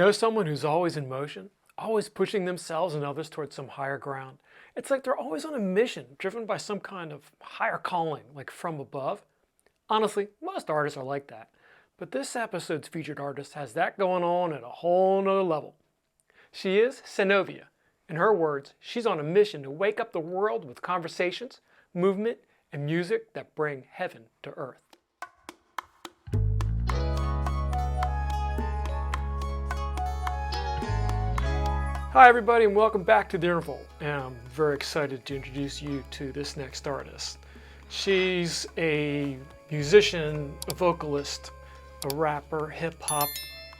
Know someone who's always in motion, always pushing themselves and others towards some higher ground? It's like they're always on a mission, driven by some kind of higher calling, like from above. Honestly, most artists are like that. But this episode's featured artist has that going on at a whole nother level. She is Sanovia. In her words, she's on a mission to wake up the world with conversations, movement, and music that bring heaven to earth. Hi everybody and welcome back to The Interval. And I'm very excited to introduce you to this next artist. She's a musician, a vocalist, a rapper, hip-hop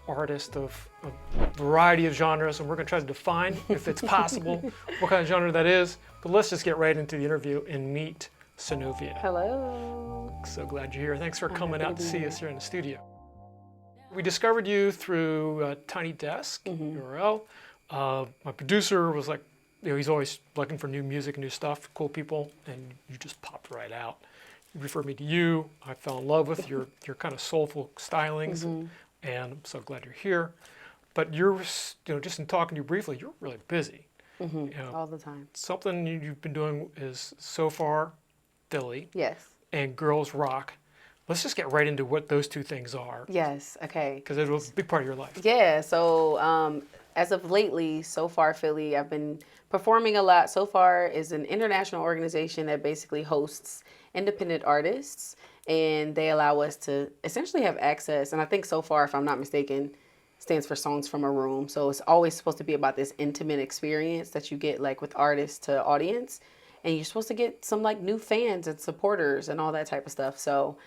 artist of a variety of genres, and we're going to try to define, if it's possible, what kind of genre that is. But let's just get right into the interview and meet Sanovia. Hello. So glad you're here. Thanks for coming out to see us here in the studio. We discovered you through Tiny Desk URL. My producer was like, he's always looking for new music, new stuff, cool people, and you just popped right out. He referred me to you. I fell in love with your kind of soulful stylings, and I'm so glad you're here. But you're, just in talking to you briefly, you're really busy. All the time. Something you've been doing is So Far Philly. Yes. And Girls Rock. Let's just get right into what those two things are. Yes. Okay. Because it was a big part of your life. Yeah. So as of lately, So Far Philly, I've been performing a lot. So Far is an international organization that basically hosts independent artists, and they allow us to essentially have access. And I think So Far, if I'm not mistaken, stands for Songs from a Room. So it's always supposed to be about this intimate experience that you get like with artist to audience, and you're supposed to get some like new fans and supporters and all that type of stuff. So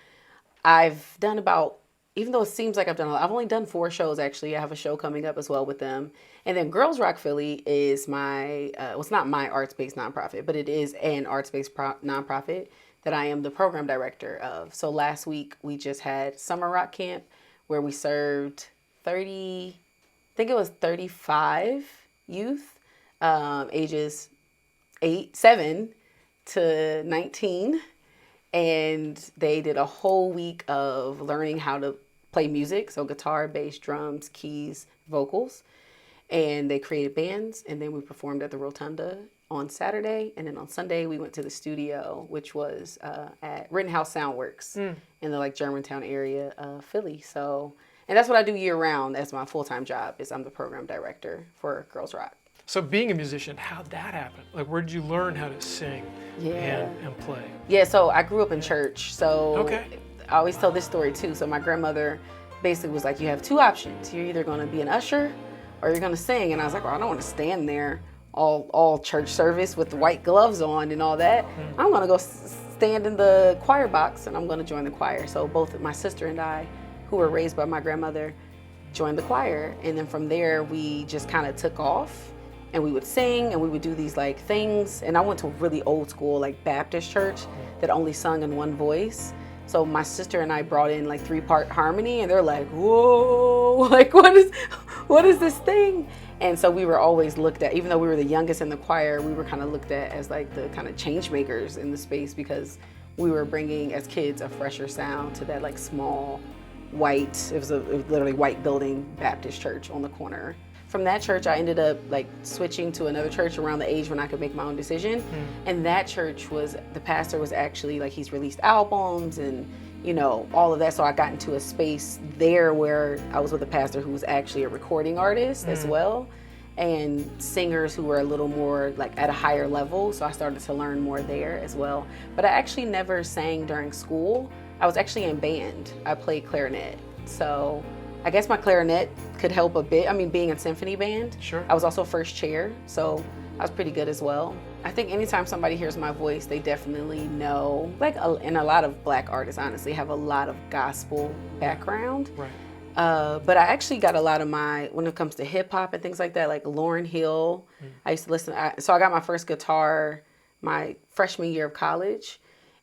I've done about, even though it seems like I've done a lot, I've only done 4 shows actually. I have a show coming up as well with them. And then Girls Rock Philly is my, it's not my arts-based nonprofit, but it is an arts-based nonprofit that I am the program director of. So last week we just had Summer Rock Camp where we served 35 youth, ages 7 to 19. And they did a whole week of learning how to play music. So guitar, bass, drums, keys, vocals. And they created bands. And then we performed at the Rotunda on Saturday. And then on Sunday, we went to the studio, which was at Rittenhouse Soundworks in the Germantown area of Philly. So, and that's what I do year round as my full-time job, is I'm the program director for Girls Rock. So being a musician, how'd that happen? Like, where did you learn how to sing and play? Yeah, so I grew up in church. So I always tell this story too. So my grandmother basically was like, you have 2 options. You're either going to be an usher or you're going to sing. And I was like, well, I don't want to stand there all church service with white gloves on and all that. I'm going to go stand in the choir box and I'm going to join the choir. So both my sister and I, who were raised by my grandmother, joined the choir. And then from there, we just kind of took off. And we would sing and we would do these things. And I went to a really old school Baptist church that only sung in one voice. So my sister and I brought in 3-part harmony, and they're like, whoa, what is this thing? And so we were always looked at, even though we were the youngest in the choir, we were kind of looked at as the kind of change makers in the space, because we were bringing as kids a fresher sound to that small white, it was literally white building Baptist church on the corner. From that church, I ended up switching to another church around the age when I could make my own decision. And that church the pastor was actually he's released albums and, all of that. So I got into a space there where I was with a pastor who was actually a recording artist as well, and singers who were a little more at a higher level. So I started to learn more there as well. But I actually never sang during school. I was actually in band. I played clarinet. So I guess my clarinet could help a bit. I mean, being in symphony band. Sure. I was also first chair, so I was pretty good as well. I think anytime somebody hears my voice, they definitely know, and a lot of Black artists, honestly, have a lot of gospel background. Right. But I actually got a lot of when it comes to hip hop and things like that, like Lauryn Hill. I used to listen. So I got my first guitar my freshman year of college.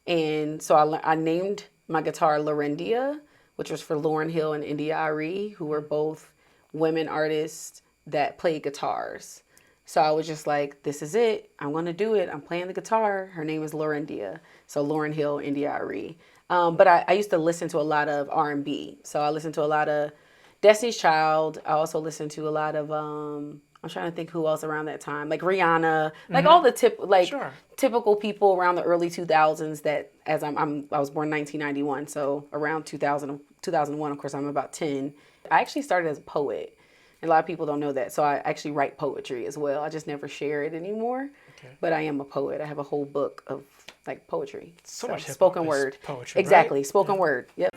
And so I named my guitar Lorendia, which was for Lauryn Hill and India Arie, who were both women artists that played guitars. So I was just like, this is it. I'm going to do it. I'm playing the guitar. Her name is Lorendia. So Lauryn Hill, India Arie. But I used to listen to a lot of R&B. So I listened to a lot of Destiny's Child. I also listened to a lot of I'm trying to think who else around that time, like Rihanna, like all the Sure. typical people around the early 2000s. That as I was born in 1991, so around 2000 2001. Of course, I'm about 10. I actually started as a poet. And a lot of people don't know that, so I actually write poetry as well. I just never share it anymore. Okay. But I am a poet. I have a whole book of like poetry. So much hip-hop spoken is word poetry, exactly right? spoken word. Yep.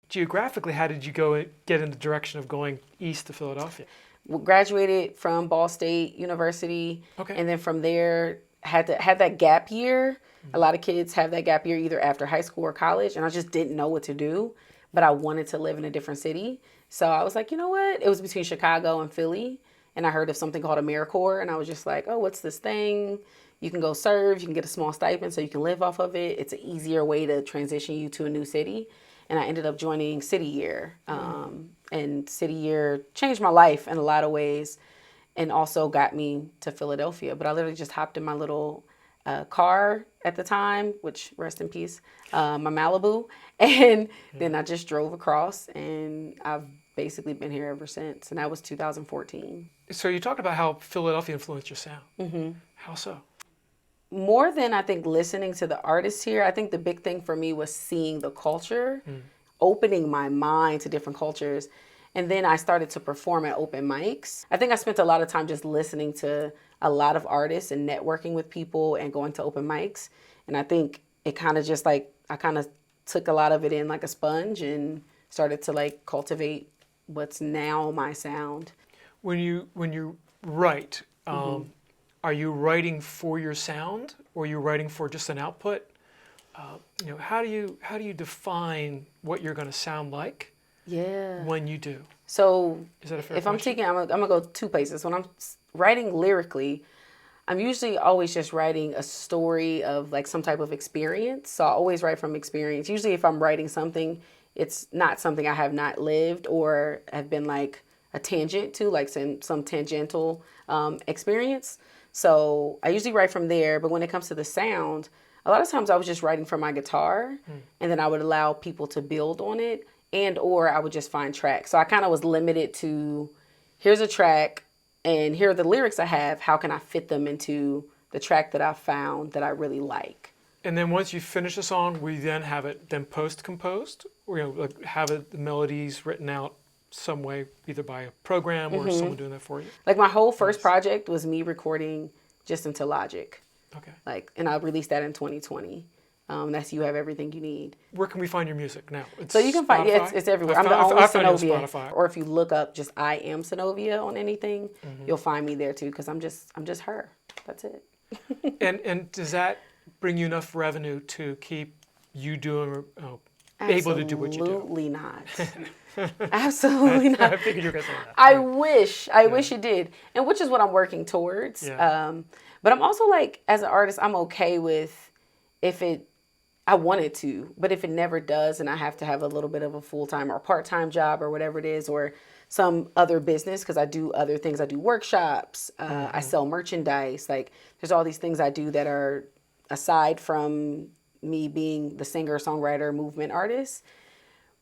Geographically, how did you get in the direction of going east to Philadelphia? Graduated from Ball State University, Okay. and then from there had that gap year. A lot of kids have that gap year either after high school or college, and I just didn't know what to do, but I wanted to live in a different city. So I was like, you know what? It was between Chicago and Philly, and I heard of something called AmeriCorps, and I was just like, oh, what's this thing? You can go serve, you can get a small stipend so you can live off of it. It's an easier way to transition you to a new city. And I ended up joining City Year. And City Year changed my life in a lot of ways and also got me to Philadelphia. But I literally just hopped in my little car at the time, which rest in peace, my Malibu. And then I just drove across, and I've basically been here ever since. And that was 2014. So you talked about how Philadelphia influenced your sound. Mm-hmm. How so? More than I think listening to the artists here, I think the big thing for me was seeing the culture, opening my mind to different cultures. And then I started to perform at open mics. I think I spent a lot of time just listening to a lot of artists and networking with people and going to open mics. And I think it kind of just like, I kind of took a lot of it in like a sponge and started to like cultivate what's now my sound. When you write, are you writing for your sound, or are you writing for just an output? How do you define what you're going to sound like? Yeah. When you do. So Is that a fair if question? I'm gonna go two places. When I'm writing lyrically, I'm usually always just writing a story of like some type of experience. So I always write from experience. Usually if I'm writing something, it's not something I have not lived or have been like a tangent to, like some tangential experience. So I usually write from there. But when it comes to the sound, a lot of times I was just writing from my guitar, and then I would allow people to build on it, and or I would just find tracks. So I kind of was limited to, here's a track, and here are the lyrics I have. How can I fit them into the track that I found that I really like? And then once you finish a song, we then have it then post-composed, or like have the melodies written out some way, either by a program or someone doing that for you. Like my whole first project was me recording just into Logic. Okay. And I released that in 2020. That's You Have Everything You Need. Where can we find your music now? So you can find it's everywhere. I'm the only Sanovia. Or if you look up just I Am Sanovia on anything, you'll find me there too, because I'm just her. That's it. And does that bring you enough revenue to keep you able to do what you do? Absolutely not. Absolutely not. I figured you were going to say that. I wish it did, and which is what I'm working towards. Yeah. But I'm also like, as an artist, I'm okay with I wanted to, but if it never does and I have to have a little bit of a full-time or part-time job or whatever it is, or some other business, because I do other things. I do workshops. I sell merchandise. Like there's all these things I do that are aside from me being the singer-songwriter movement artist.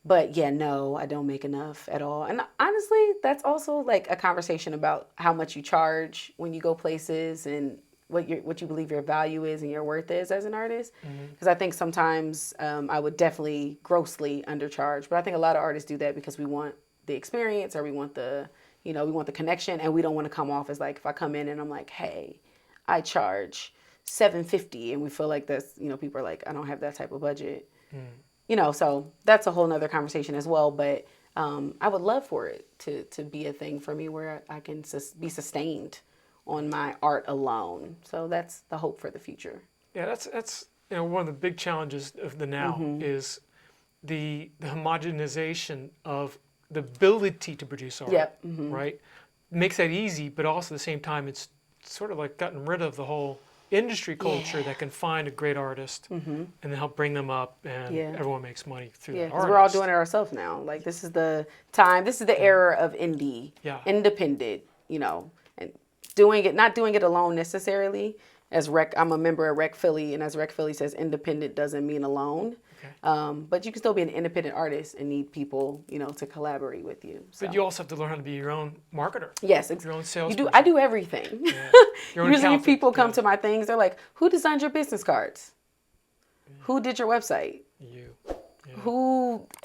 But yeah, no, I don't make enough at all. And honestly, that's also like a conversation about how much you charge when you go places and what you believe your value is and your worth is as an artist. Because I think sometimes I would definitely grossly undercharge. But I think a lot of artists do that because we want the experience, or we want the connection, and we don't want to come off as like, if I come in and I'm like, hey, I charge $750, and we feel like that's, people are like, I don't have that type of budget. So that's a whole nother conversation as well. But I would love for it to be a thing for me where I can be sustained on my art alone. So that's the hope for the future. Yeah, that's one of the big challenges of the now is the homogenization of the ability to produce art. Yep. Right? Makes that easy, but also at the same time, it's sort of like gotten rid of the whole industry culture that can find a great artist and then help bring them up, and everyone makes money through that artist. We're all doing it ourselves now. Like this is the time, this is the era of independent, and not doing it alone necessarily, I'm a member of Rec Philly, and as Rec Philly says, independent doesn't mean alone. Okay. But you can still be an independent artist and need people, to collaborate with you. So. But you also have to learn how to be your own marketer. Yes, your own salesperson. You do. I do everything. Yeah. Usually, people come to my things. They're like, "Who designed your business cards? Yeah. Who did your website? You. Yeah.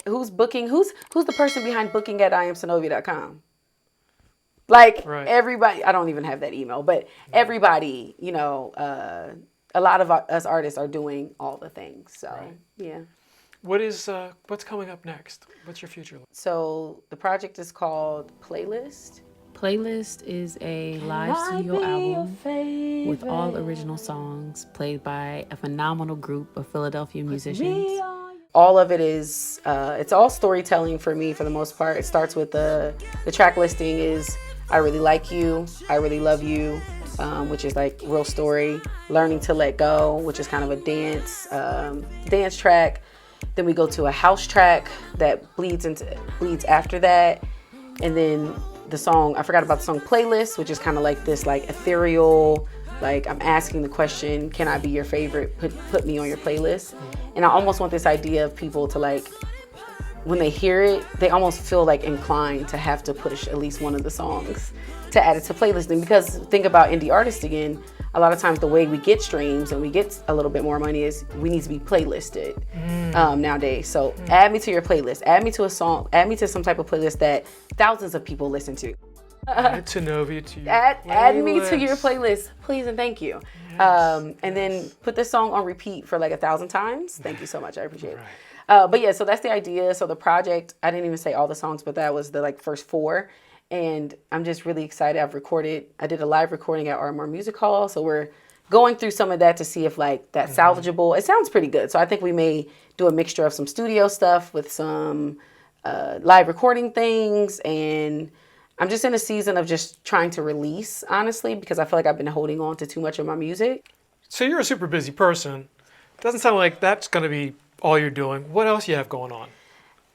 Who's booking? Who's the person behind booking at iamsanovia.com?" Like everybody, I don't even have that email, but everybody, a lot of us artists are doing all the things. So, yeah. What's coming up next? What's your future? So the project is called Playlist. Playlist is a live studio album with all original songs played by a phenomenal group of Philadelphia musicians. All of it is, it's all storytelling for me for the most part. It starts with the track listing is I Really Like You, I Really Love You, which is like real story. Learning to Let Go, which is kind of a dance track. Then we go to a house track that bleeds after that. And then the song, I forgot about the song Playlist, which is kind of like this like ethereal, like I'm asking the question, can I be your favorite? Put me on your playlist. And I almost want this idea of people to like, when they hear it, they almost feel like inclined to have to push at least one of the songs to add it to playlisting. Because think about indie artists again, a lot of times the way we get streams and we get a little bit more money is we need to be playlisted nowadays. So add me to your playlist, add me to a song, add me to some type of playlist that thousands of people listen to. Add Sanovia to your add me to your playlist, please and thank you. Yes, and then put this song on repeat for like 1,000 times. Thank you so much, I appreciate it. But yeah, so that's the idea. So the project, I didn't even say all the songs, but that was the like first 4. And I'm just really excited. I did a live recording at Ardmore Music Hall. So we're going through some of that to see if like that's salvageable. It sounds pretty good. So I think we may do a mixture of some studio stuff with some live recording things. And I'm just in a season of just trying to release, honestly, because I feel like I've been holding on to too much of my music. So you're a super busy person. Doesn't sound like that's going to be all you're doing. What else you have going on?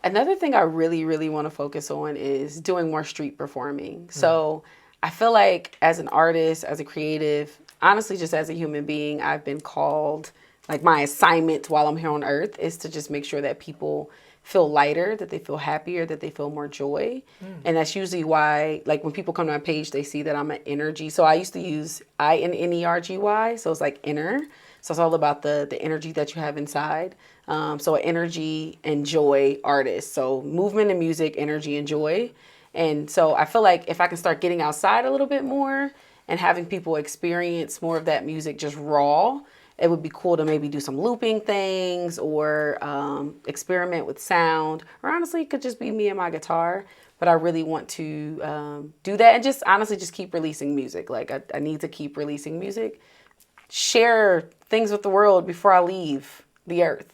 Another thing I really, really want to focus on is doing more street performing. So I feel like as an artist, as a creative, honestly, just as a human being, I've been called, like my assignment while I'm here on earth is to just make sure that people feel lighter, that they feel happier, that they feel more joy. And that's usually why, like when people come to my page, they see that I'm an energy. So I used to use INNERGY. So it's like inner. So it's all about the energy that you have inside. So an energy and joy artist. So movement and music, energy and joy. And so I feel like if I can start getting outside a little bit more and having people experience more of that music just raw, it would be cool to maybe do some looping things or experiment with sound. Or honestly, it could just be me and my guitar. But I really want to do that and just honestly just keep releasing music. Like I need to keep releasing music. Share things with the world before I leave the earth.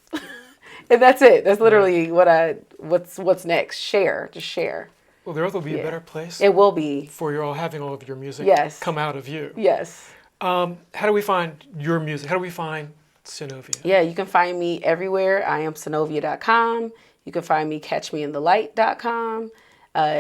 And that's it. That's literally what's next. Share. Just share. Well, the earth will be a better place. It will be. For you all having all of your music come out of you. Yes. How do we find your music? How do we find Sanovia? Yeah, you can find me everywhere. iamsanovia.com. You can find me catchmeinthelight.com.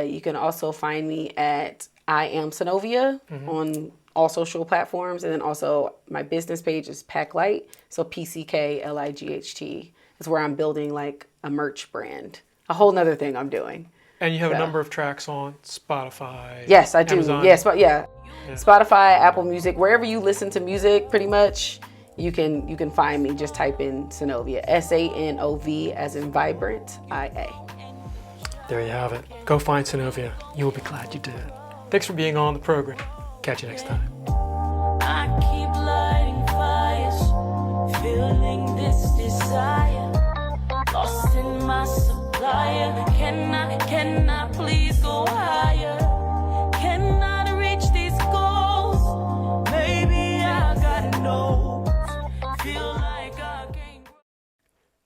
You can also find me at iamsanovia on all social platforms. And then also my business page is Packlight. So PCKLIGHT is where I'm building like a merch brand. A whole nother thing I'm doing. And you have a number of tracks on Spotify. Yes, I do. Amazon. Yes, yeah. Spotify, Apple Music, wherever you listen to music, pretty much, you can find me. Just type in Sanovia, SANOV as in vibrant, IA. There you have it. Go find Sanovia. You will be glad you did. Thanks for being on the program. Catch you next time. I keep lighting fires, feeling this desire, lost in my supplier. Can I please go higher? Cannot reach these goals. Maybe I gotta know. Feel like I can't.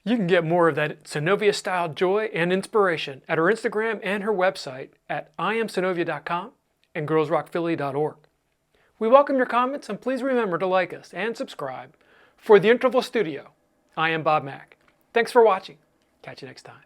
You can get more of that Sanovia-style joy and inspiration at her Instagram and her website at iamsanovia.com and girlsrockphilly.org. We welcome your comments and please remember to like us and subscribe. For the Interval Studio, I am Bob Mack. Thanks for watching. Catch you next time.